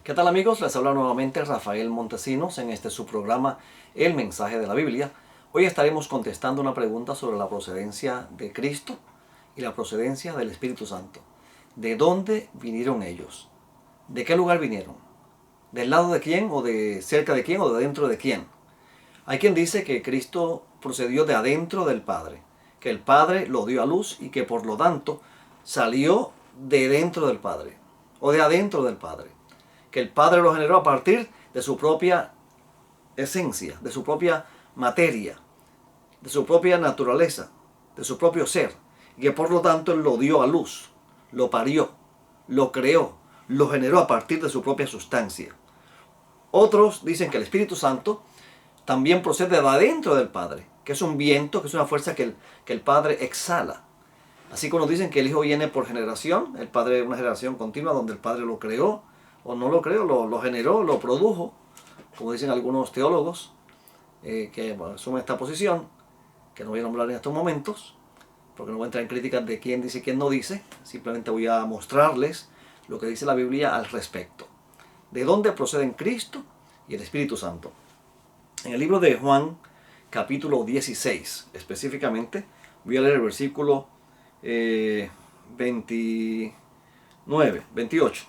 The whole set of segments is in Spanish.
¿Qué tal amigos? Les habla nuevamente Rafael Montesinos en este su programa El Mensaje de la Biblia. Hoy estaremos contestando una pregunta sobre la procedencia de Cristo y la procedencia del Espíritu Santo. ¿De dónde vinieron ellos? ¿De qué lugar vinieron? ¿Del lado de quién o de cerca de quién o de dentro de quién? Hay quien dice que Cristo procedió de adentro del Padre, que el Padre lo dio a luz y que por lo tanto salió de dentro del Padre o de adentro del Padre. Que el Padre lo generó a partir de su propia esencia, de su propia materia, de su propia naturaleza, de su propio ser, y que por lo tanto Él lo dio a luz, lo parió, lo creó, lo generó a partir de su propia sustancia. Otros dicen que el Espíritu Santo también procede de adentro del Padre, que es un viento, que es una fuerza que el Padre exhala. Así como nos dicen que el Hijo viene por generación, el Padre es una generación continua donde el Padre lo creó, o no lo creó, lo generó, lo produjo, como dicen algunos teólogos que asumen esta posición, que no voy a nombrar en estos momentos, porque no voy a entrar en críticas de quién dice y quién no dice, simplemente voy a mostrarles lo que dice la Biblia al respecto. ¿De dónde proceden Cristo y el Espíritu Santo? En el libro de Juan, capítulo 16, específicamente, voy a leer el versículo 29, 28.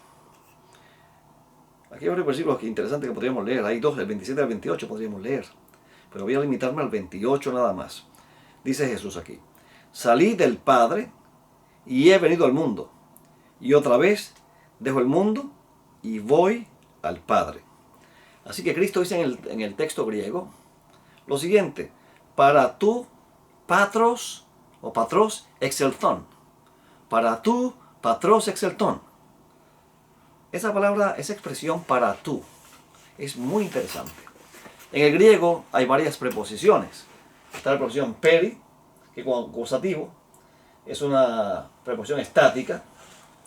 Aquí hay varios versículos interesantes que podríamos leer. Hay dos, el 27 al 28 podríamos leer. Pero voy a limitarme al 28 nada más. Dice Jesús aquí: salí del Padre y he venido al mundo. Y otra vez dejo el mundo y voy al Padre. Así que Cristo dice en el texto griego lo siguiente: para tú patros o patros exelton. Para tú patros exelton. Esa palabra, esa expresión para tú, es muy interesante. En el griego hay varias preposiciones. Está la preposición peri, que con gozativo es una preposición estática,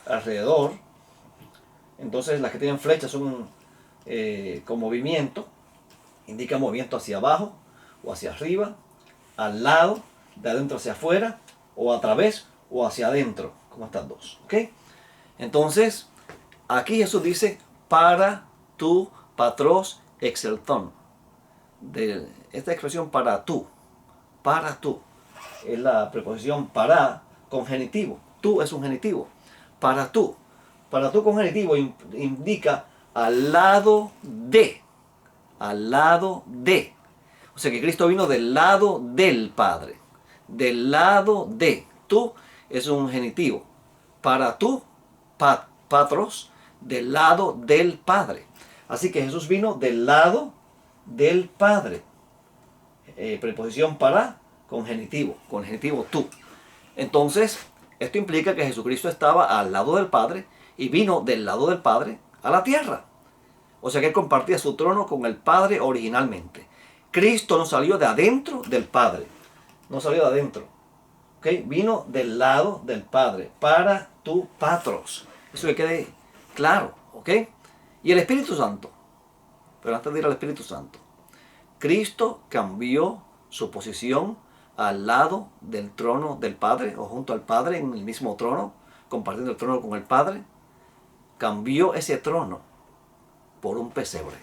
alrededor. Entonces las que tienen flechas son con movimiento, indica movimiento hacia abajo o hacia arriba, al lado, de adentro hacia afuera, o a través o hacia adentro, como estas dos. ¿Ok? Entonces, aquí Jesús dice para tú patros exelton. De esta expresión para tú es la preposición para con genitivo. Tú es un genitivo. Para tú con genitivo indica al lado de, o sea que Cristo vino del lado del Padre, del lado de. Tú es un genitivo. Para tú patros, del lado del Padre. Así que Jesús vino del lado del Padre. Preposición para con genitivo tú. Entonces, esto implica que Jesucristo estaba al lado del Padre y vino del lado del Padre a la tierra. O sea que Él compartía su trono con el Padre originalmente. Cristo no salió de adentro del Padre. No salió de adentro. ¿Okay? Vino del lado del Padre. Para tu patros. Eso que quede claro. ¿Ok? Y el Espíritu Santo. Pero antes de ir al Espíritu Santo. Cristo cambió su posición al lado del trono del Padre, o junto al Padre en el mismo trono, compartiendo el trono con el Padre. Cambió ese trono por un pesebre,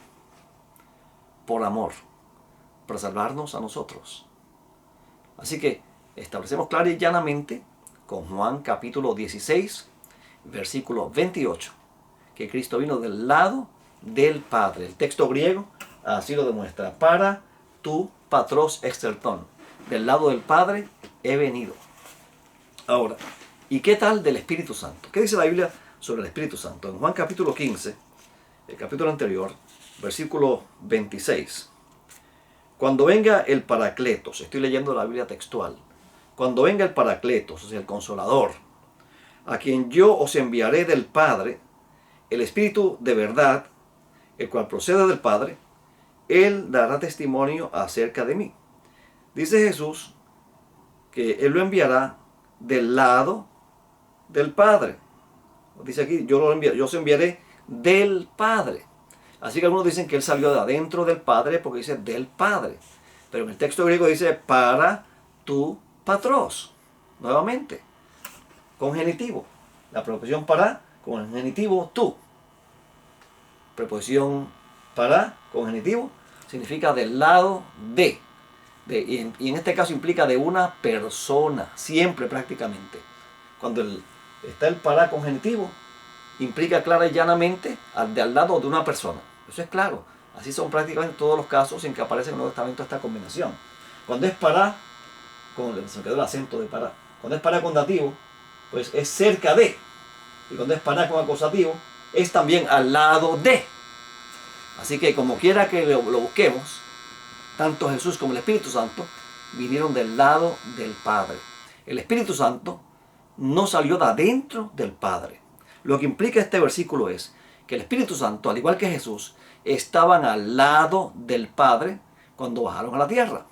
por amor, para salvarnos a nosotros. Así que establecemos claro y llanamente con Juan capítulo 16, versículo 28, que Cristo vino del lado del Padre. El texto griego así lo demuestra: para tú patros exelton, del lado del Padre he venido. Ahora, ¿y qué tal del Espíritu Santo? ¿Qué dice la Biblia sobre el Espíritu Santo? En Juan capítulo 15, el capítulo anterior, versículo 26. Cuando venga el Paracletos, estoy leyendo la Biblia textual, cuando venga el Paracletos, o sea, el Consolador, a quien yo os enviaré del Padre, el Espíritu de verdad, el cual procede del Padre, Él dará testimonio acerca de mí. Dice Jesús que Él lo enviará del lado del Padre. Dice aquí, yo os enviaré del Padre. Así que algunos dicen que Él salió de adentro del Padre porque dice del Padre. Pero en el texto griego dice para tu patros. Nuevamente, con genitivo. La preposición para con el genitivo tú. Preposición para con genitivo significa del lado de. Y en este caso implica de una persona, siempre prácticamente. Cuando está el para con genitivo, implica clara y llanamente al lado de una persona. Eso es claro. Así son prácticamente todos los casos en que aparece en el Nuevo Testamento esta combinación. Cuando es para, se me quedó el acento de para. Cuando es para con dativo, pues es cerca de. Y cuando es para con acusativo, es también al lado de. Así que como quiera que lo busquemos, tanto Jesús como el Espíritu Santo vinieron del lado del Padre. El Espíritu Santo no salió de adentro del Padre. Lo que implica este versículo es que el Espíritu Santo, al igual que Jesús, estaban al lado del Padre cuando bajaron a la tierra.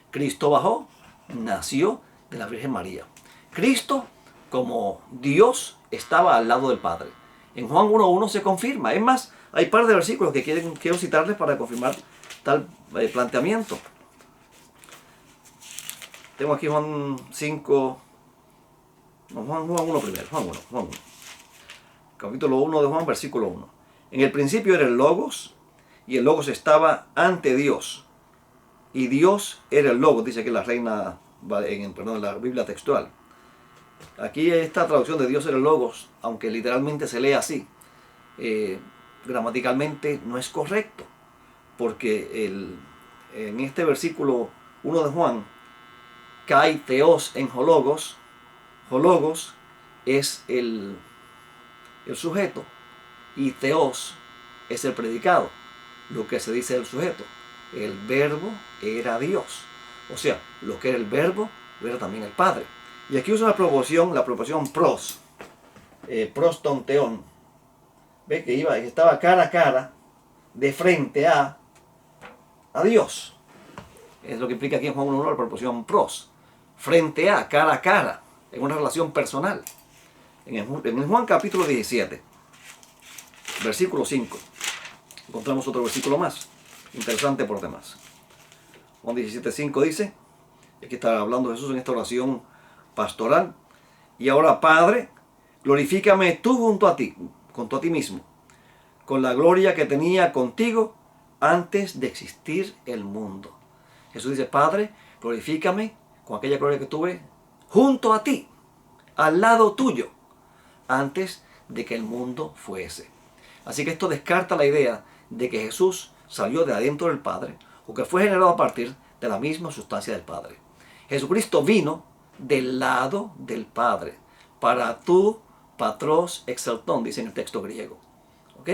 Cristo bajó, nació de la Virgen María. Cristo, como Dios, estaba al lado del Padre. En Juan 1.1 se confirma. Es más, hay un par de versículos que quiero citarles para confirmar tal planteamiento. Tengo aquí Juan 5, no, Juan 1 primero, Juan 1. Capítulo 1 de Juan, versículo 1. En el principio era el Logos, y el Logos estaba ante Dios, y Dios era el Logos, dice que la reina, en la Biblia textual. Aquí esta traducción de Dios era el Logos, aunque literalmente se lee así, gramaticalmente no es correcto, porque en este versículo 1 de Juan, kai theos en hologos, hologos es el sujeto y theos es el predicado, lo que se dice del sujeto. El verbo era Dios, o sea, lo que era el verbo lo era también el Padre. Y aquí usa la proporción pros, proston teon. Ve que estaba cara a cara, de frente a Dios. Es lo que implica aquí en Juan 1.1 la proporción pros, frente a, cara a cara, en una relación personal. En el Juan capítulo 17, versículo 5, encontramos otro versículo más, interesante por demás. Juan 17.5 dice, aquí está hablando Jesús en esta oración pastoral, y ahora Padre, glorifícame tú junto a ti mismo, con la gloria que tenía contigo antes de existir el mundo. Jesús dice, Padre, glorifícame con aquella gloria que tuve junto a ti, al lado tuyo, antes de que el mundo fuese. Así que esto descarta la idea de que Jesús salió de adentro del Padre o que fue generado a partir de la misma sustancia del Padre. Jesucristo vino del lado del Padre, para tu patros exaltón, dice en el texto griego. ¿Ok?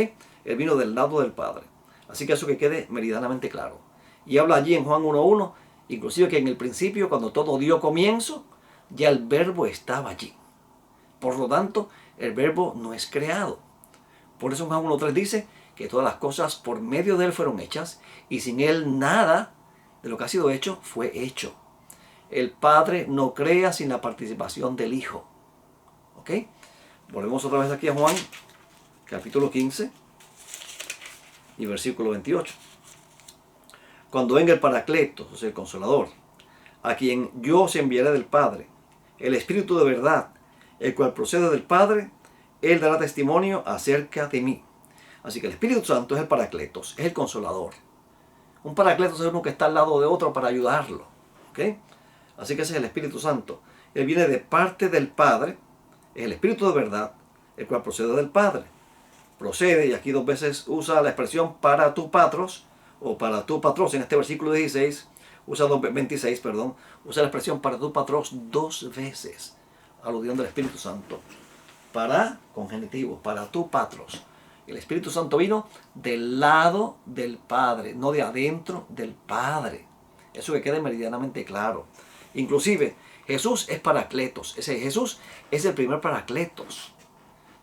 Él vino del lado del Padre. Así que eso que quede meridianamente claro. Y habla allí en Juan 1.1, inclusive que en el principio, cuando todo dio comienzo, ya el verbo estaba allí. Por lo tanto, el verbo no es creado. Por eso en Juan 1.3 dice que todas las cosas por medio de él fueron hechas, y sin él nada de lo que ha sido hecho fue hecho. El Padre no crea sin la participación del Hijo. ¿Ok? Volvemos otra vez aquí a Juan, capítulo 15 y versículo 28. Cuando venga el Paracleto, o sea, el Consolador, a quien yo os enviaré del Padre, el Espíritu de verdad, el cual procede del Padre, él dará testimonio acerca de mí. Así que el Espíritu Santo es el Paracletos, es el Consolador. Un Paracletos es uno que está al lado de otro para ayudarlo. ¿Ok? Así que ese es el Espíritu Santo. Él viene de parte del Padre, es el Espíritu de verdad, el cual procede del Padre. Procede, y aquí dos veces usa la expresión para tu patros, o para tu patros, en este versículo 16, usa la expresión para tu patros dos veces, aludiendo al Espíritu Santo. Para, con genitivo, para tu patros. El Espíritu Santo vino del lado del Padre, no de adentro del Padre. Eso que quede meridianamente claro. Inclusive, Jesús es Paracletos. Jesús es el primer Paracletos.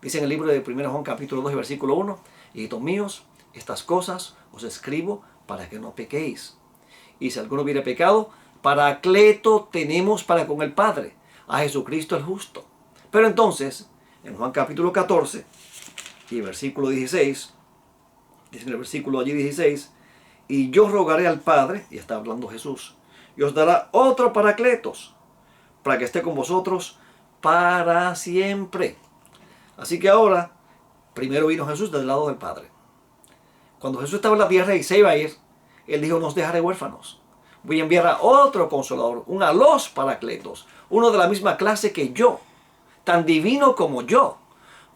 Dice en el libro de 1 Juan capítulo 2 versículo 1, hijitos míos, estas cosas os escribo para que no pequéis. Y si alguno hubiere pecado, Paracleto tenemos para con el Padre, a Jesucristo el justo. Pero entonces, en Juan capítulo 14 y versículo 16, dice en el versículo allí 16, y yo rogaré al Padre, y está hablando Jesús, y os dará otro Paracletos, para que esté con vosotros para siempre. Así que ahora, primero vino Jesús del lado del Padre. Cuando Jesús estaba en la tierra y se iba a ir, Él dijo, no os dejaré huérfanos. Voy a enviar a otro consolador, un los paracletos, uno de la misma clase que yo, tan divino como yo.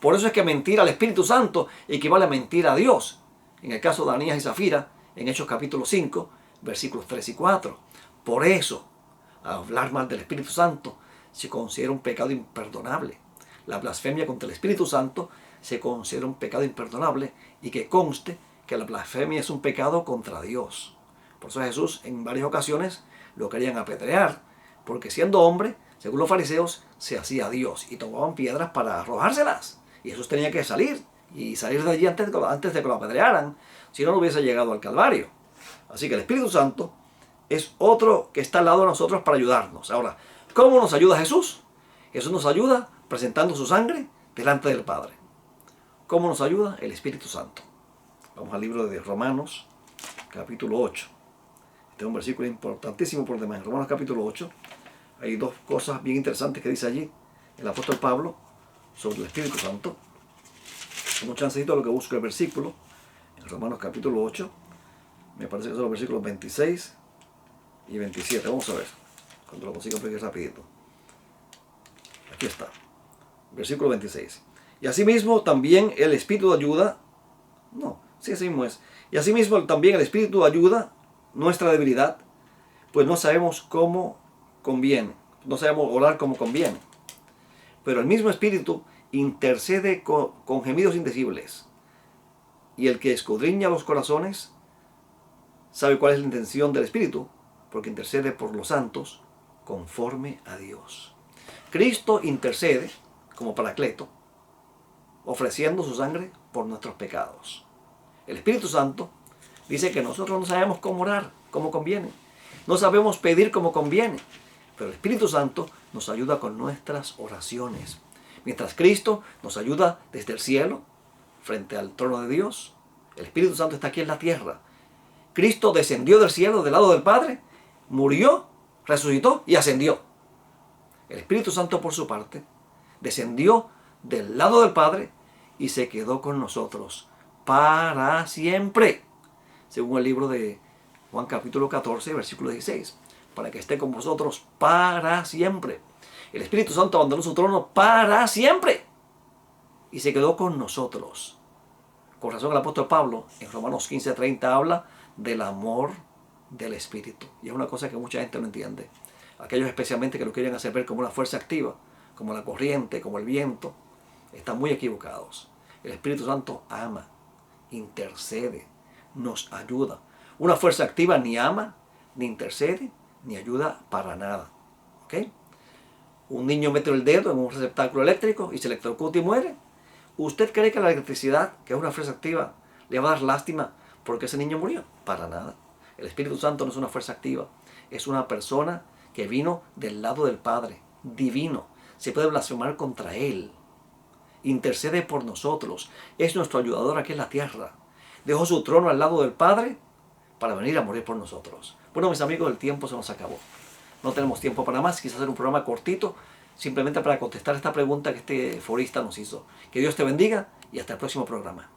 Por eso es que mentir al Espíritu Santo equivale a mentir a Dios. En el caso de Ananías y Zafira, en Hechos capítulo 5, versículos 3 y 4. Por eso, hablar mal del Espíritu Santo se considera un pecado imperdonable. La blasfemia contra el Espíritu Santo se considera un pecado imperdonable, y que conste que la blasfemia es un pecado contra Dios. Por eso Jesús en varias ocasiones lo querían apedrear, porque siendo hombre, según los fariseos, se hacía Dios y tomaban piedras para arrojárselas. Y Jesús tenía que salir de allí antes de que lo apedrearan, si no, no hubiese llegado al Calvario. Así que el Espíritu Santo es otro que está al lado de nosotros para ayudarnos. Ahora, ¿cómo nos ayuda Jesús? Jesús nos ayuda presentando su sangre delante del Padre. ¿Cómo nos ayuda? El Espíritu Santo. Vamos al libro de Romanos, capítulo 8. Este es un versículo importantísimo por demás. En Romanos capítulo 8 hay dos cosas bien interesantes que dice allí el apóstol Pablo sobre el Espíritu Santo. Un chancecito a lo que busco el versículo. En Romanos capítulo 8, me parece que son los versículos 26 y 27. Vamos a ver, cuando lo consiga por aquí rapidito. Aquí está, versículo 26. Y asimismo también el Espíritu ayuda, así mismo es. Y asimismo también el Espíritu ayuda nuestra debilidad, pues no sabemos cómo conviene, no sabemos orar como conviene. Pero el mismo Espíritu intercede con gemidos indecibles. Y el que escudriña los corazones sabe cuál es la intención del Espíritu, porque intercede por los santos conforme a Dios. Cristo intercede como Paracleto, ofreciendo su sangre por nuestros pecados. El Espíritu Santo dice que nosotros no sabemos cómo orar como conviene, no sabemos pedir como conviene, pero el Espíritu Santo nos ayuda con nuestras oraciones. Mientras Cristo nos ayuda desde el cielo, frente al trono de Dios, el Espíritu Santo está aquí en la tierra. Cristo descendió del cielo, del lado del Padre, murió, resucitó y ascendió. El Espíritu Santo, por su parte, descendió del lado del Padre y se quedó con nosotros para siempre, según el libro de Juan capítulo 14, versículo 16, para que esté con vosotros para siempre. El Espíritu Santo abandonó su trono para siempre y se quedó con nosotros. Con razón el apóstol Pablo en Romanos 15:30 habla del amor del Espíritu, y es una cosa que mucha gente no entiende. Aquellos especialmente que lo quieren hacer ver como una fuerza activa, como la corriente, como el viento, están muy equivocados. El Espíritu Santo ama, intercede, nos ayuda. Una fuerza activa ni ama, ni intercede, ni ayuda para nada. ¿Okay? Un niño mete el dedo en un receptáculo eléctrico y se electrocuta y muere. ¿Usted cree que la electricidad, que es una fuerza activa, le va a dar lástima porque ese niño murió? Para nada. El Espíritu Santo no es una fuerza activa, es una persona que vino del lado del Padre, divino. Se puede blasfemar contra Él. Intercede por nosotros. Es nuestro ayudador aquí en la tierra. Dejó su trono al lado del Padre para venir a morir por nosotros. Bueno, mis amigos, el tiempo se nos acabó. No tenemos tiempo para más. Quise hacer un programa cortito, simplemente para contestar esta pregunta que este forista nos hizo. Que Dios te bendiga y hasta el próximo programa.